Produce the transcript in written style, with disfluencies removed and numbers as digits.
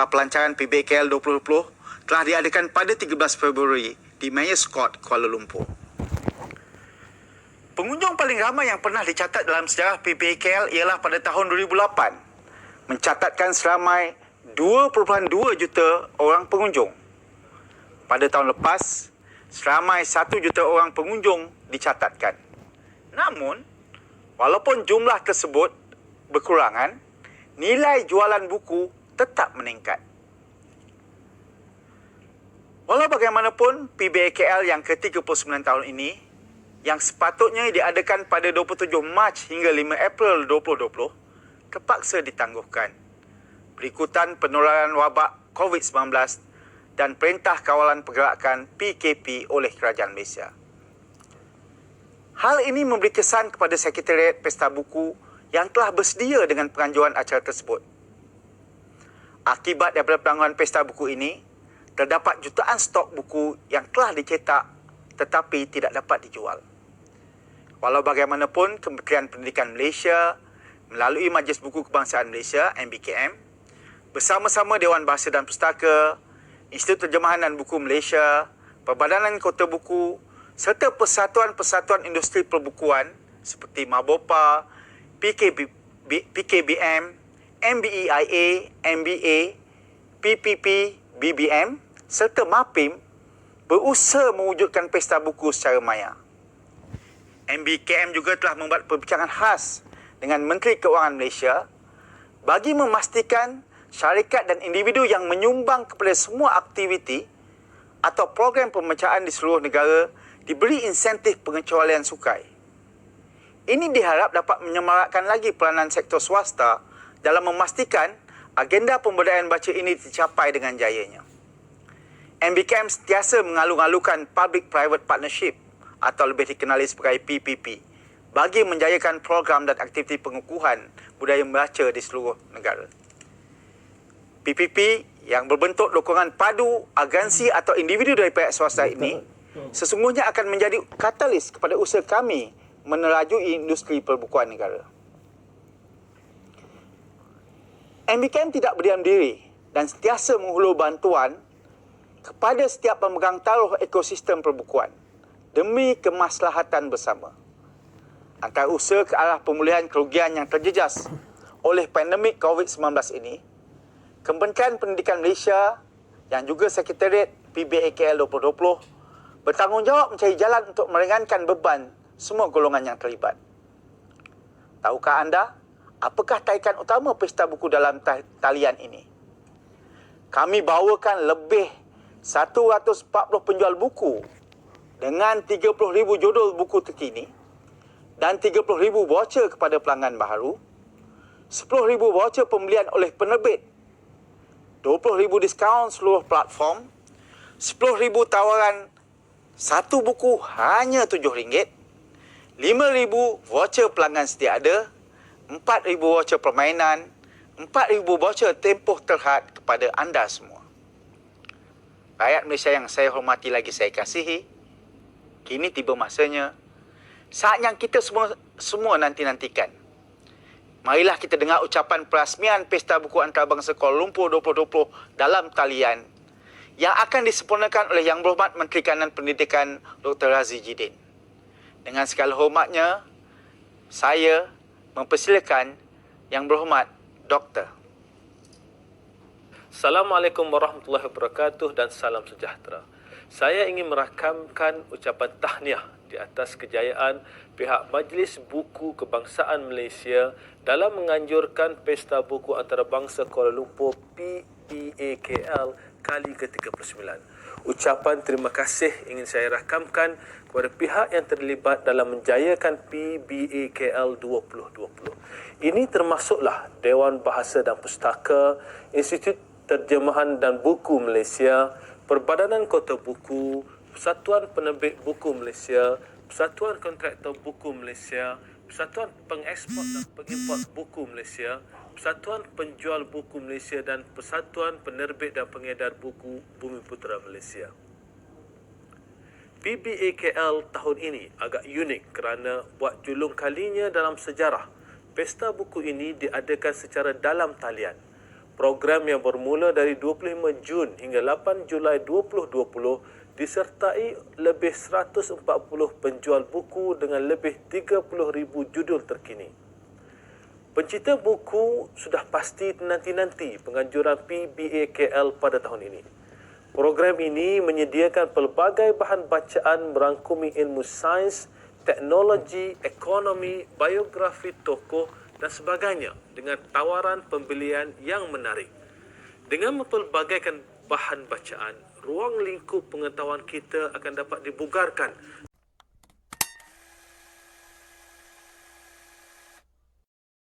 pelancaran PBKL 2020 telah diadakan pada 13 Februari di Marriott Court, Kuala Lumpur. Pengunjung paling ramai yang pernah dicatat dalam sejarah PBKL ialah pada tahun 2008, mencatatkan seramai 2.2 juta orang pengunjung. Pada tahun lepas, seramai 1 juta orang pengunjung dicatatkan. Namun, walaupun jumlah tersebut berkurangan, nilai jualan buku tetap meningkat. Walau bagaimanapun, PBKL yang ke-39 tahun ini, yang sepatutnya diadakan pada 27 Mac hingga 5 April 2020, terpaksa ditangguhkan berikutan penularan wabak COVID-19 dan Perintah Kawalan Pergerakan PKP oleh Kerajaan Malaysia. Hal ini memberi kesan kepada Sekretariat Pesta Buku yang telah bersedia dengan penganjuran acara tersebut. Akibat daripada pelanggaran Pesta Buku ini, terdapat jutaan stok buku yang telah dicetak tetapi tidak dapat dijual. Walau bagaimanapun, Kementerian Pendidikan Malaysia melalui Majlis Buku Kebangsaan Malaysia (MBKM) bersama-sama Dewan Bahasa dan Pustaka, Institut Terjemahan dan Buku Malaysia, Perbadanan Kota Buku serta persatuan-persatuan industri perbukuan seperti Mabopa, PKBM, MBEIA, MBA, PPP, BBM serta MAPIM berusaha mewujudkan pesta buku secara maya. MBKM juga telah membuat perbincangan khas dengan Menteri Keuangan Malaysia bagi memastikan syarikat dan individu yang menyumbang kepada semua aktiviti atau program pemecaan di seluruh negara diberi insentif pengecualian cukai. Ini diharap dapat menyemarakkan lagi peranan sektor swasta dalam memastikan agenda pemberdayaan baca ini dicapai dengan jayanya. MBKM sentiasa mengalung-alungkan Public-Private Partnership atau lebih dikenali sebagai PPP bagi menjayakan program dan aktiviti pengukuhan budaya membaca di seluruh negara. PPP yang berbentuk dukungan padu agensi atau individu dari pihak swasta ini sesungguhnya akan menjadi katalis kepada usaha kami menerajui industri perbukuan negara. MBKM tidak berdiam diri dan sentiasa menghulur bantuan kepada setiap pemegang taruh ekosistem perbukuan demi kemaslahatan bersama. Antara usaha ke arah pemulihan kerugian yang terjejas oleh pandemik COVID-19 ini, Kementerian Pendidikan Malaysia yang juga Sekretariat PBKL 2020 bertanggungjawab mencari jalan untuk meringankan beban semua golongan yang terlibat. Tahukah anda, apakah tarikan utama Pesta Buku dalam talian ini? Kami bawakan lebih 140 penjual buku dengan 30,000 judul buku terkini dan 30,000 voucher kepada pelanggan baharu, 10,000 voucher pembelian oleh penerbit, 20,000 diskaun seluruh platform, 10,000 tawaran satu buku hanya RM7, 5,000 voucher pelanggan setia ada, 4,000 voucher permainan, 4,000 voucher tempoh terhad kepada anda semua. Rakyat Malaysia yang saya hormati lagi saya kasihi, kini tiba masanya, saat yang kita semua nanti-nantikan. Marilah kita dengar ucapan perasmian Pesta Buku Antarabangsa Kuala Lumpur 2020 dalam talian yang akan disempurnakan oleh Yang Berhormat Menteri Kanan Pendidikan Dr. Razi Jidin. Dengan segala hormatnya, saya mempersilakan Yang Berhormat Dr. Assalamualaikum warahmatullahi wabarakatuh dan salam sejahtera. Saya ingin merakamkan ucapan tahniah di atas kejayaan pihak Majlis Buku Kebangsaan Malaysia dalam menganjurkan Pesta Buku Antarabangsa Kuala Lumpur PBAKL kali ke-39. Ucapan terima kasih ingin saya rakamkan kepada pihak yang terlibat dalam menjayakan PBAKL 2020. Ini termasuklah Dewan Bahasa dan Pustaka, Institut Terjemahan dan Buku Malaysia, Perbadanan Kota Buku, Persatuan Penerbit Buku Malaysia, Persatuan Kontraktor Buku Malaysia, Persatuan Pengeksport dan Pengimport Buku Malaysia, Persatuan Penjual Buku Malaysia dan Persatuan Penerbit dan Pengedar Buku Bumiputera Malaysia. PBAKL tahun ini agak unik kerana buat julung kalinya dalam sejarah, Pesta Buku ini diadakan secara dalam talian. Program yang bermula dari 25 Jun hingga 8 Julai 2020 disertai lebih 140 penjual buku dengan lebih 30,000 judul terkini. Pencipta buku sudah pasti nanti-nanti penganjuran PBAKL pada tahun ini. Program ini menyediakan pelbagai bahan bacaan merangkumi ilmu sains, teknologi, ekonomi, biografi tokoh dan sebagainya dengan tawaran pembelian yang menarik. Dengan mempelbagaikan bahan bacaan, ruang lingkup pengetahuan kita akan dapat dibugarkan